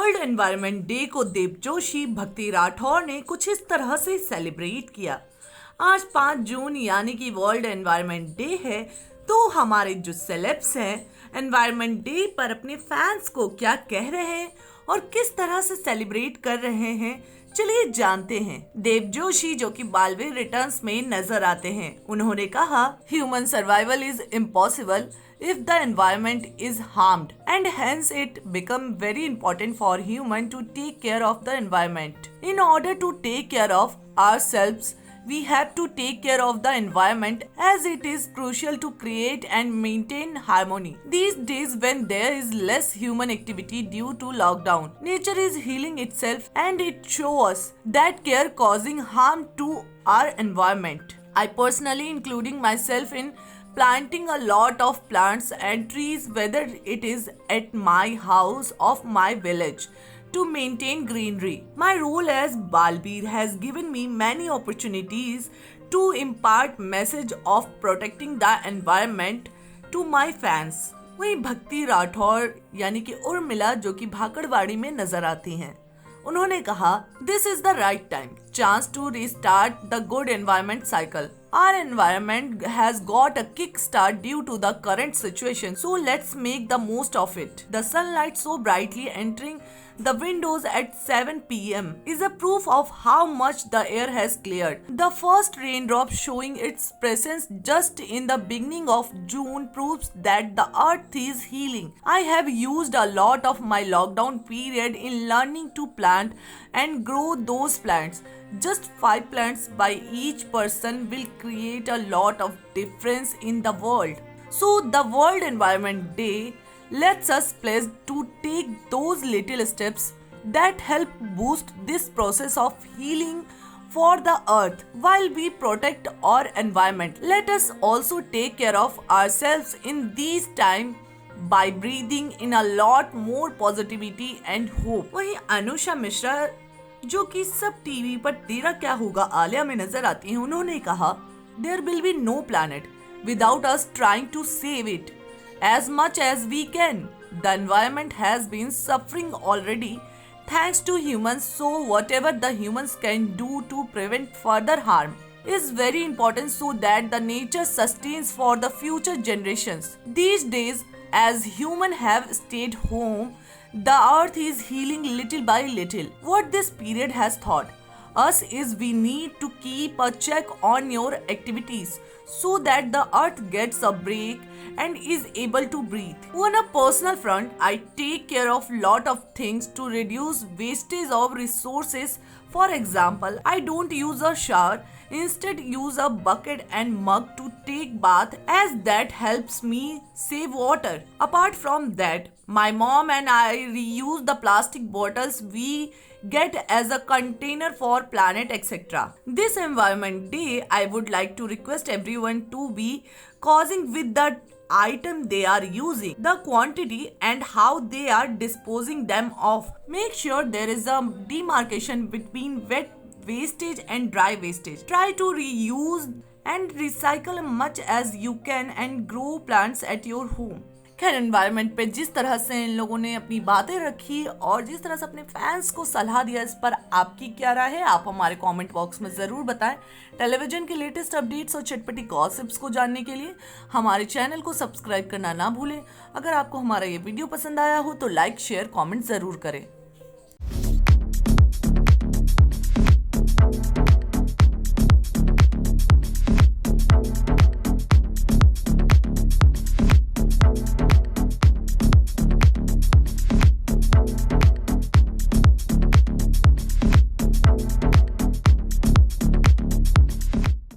World environment day को देव जोशी, भक्ति राठौर ने कुछ इस तरह से सेलिब्रेट किया। आज 5 जून यानी कि वर्ल्ड एनवायरनमेंट डे है, तो हमारे जो सेलेब्स हैं एनवायरनमेंट डे पर अपने फैंस को क्या कह रहे हैं और किस तरह से सेलिब्रेट कर रहे हैं, चलिए जानते हैं। देव जोशी जो कि बालवीर रिटर्न्स में नजर आते हैं, उन्होंने कहा, human survival is impossible if the environment is harmed, and hence it become very important for human to take care of the environment. In order to take care of ourselves, we have to take care of the environment, as it is crucial to create and maintain harmony. These days when there is less human activity due to lockdown, nature is healing itself and it shows us that care causing harm to our environment. I personally, including myself, in planting a lot of plants and trees, whether it is at my house or my village, to maintain greenery. My role as Balbir has given me many opportunities to impart message of protecting the environment to my fans. वहीं भक्ति राठौर यानी कि उर्मिला जो कि भाकड़वाड़ी में नजर आती हैं, उन्होंने कहा, this is the right time chance to restart the good environment cycle. Our environment has got a kick start due to the current situation, so let's make the most of it. The sunlight so brightly entering the windows at 7 p.m. is a proof of how much the air has cleared. The first raindrop showing its presence just in the beginning of June proves that the earth is healing. I have used a lot of my lockdown period in learning to plant and grow those plants. Just 5 plants by each person will create a lot of difference in the world. So the World Environment Day lets us pledge to take those little steps that help boost this process of healing for the earth while we protect our environment. Let us also take care of ourselves in these times by breathing in a lot more positivity and hope. वहीं अनुषा मिश्रा जो कि सब TV पर तेरा क्या होगा आलिया में नजर आती हैं, उन्होंने कहा, there will be no planet without us trying to save it as much as we can. The environment has been suffering already thanks to humans, so whatever the humans can do to prevent further harm is very important so that the nature sustains for the future generations. These days, as humans have stayed home, the earth is healing little by little. What this period has taught us is we need to keep a check on your activities so that the earth gets a break and is able to breathe. On a personal front, I take care of lot of things to reduce wastage of resources. For example, I don't use a shower, instead use a bucket and mug to take bath, as that helps me save water. Apart from that, my mom and I reuse the plastic bottles we get as a container for planet etc. This environment day, I would like to request everyone to be causing with the item they are using, the quantity and how they are disposing them of. Make sure there is a demarcation between wet wastage and dry wastage. Try to reuse and recycle much as you can and grow plants at your home. खैर, environment पे जिस तरह से इन लोगों ने अपनी बातें रखी और जिस तरह से अपने फैंस को सलाह दिया, इस पर आपकी क्या राय है, आप हमारे कमेंट बॉक्स में ज़रूर बताएं। टेलीविजन के लेटेस्ट अपडेट्स और चटपटी गॉसिप्स को जानने के लिए हमारे चैनल को सब्सक्राइब करना ना भूलें। अगर आपको हमारा ये वीडियो पसंद आया हो तो लाइक, शेयर, कॉमेंट ज़रूर करें।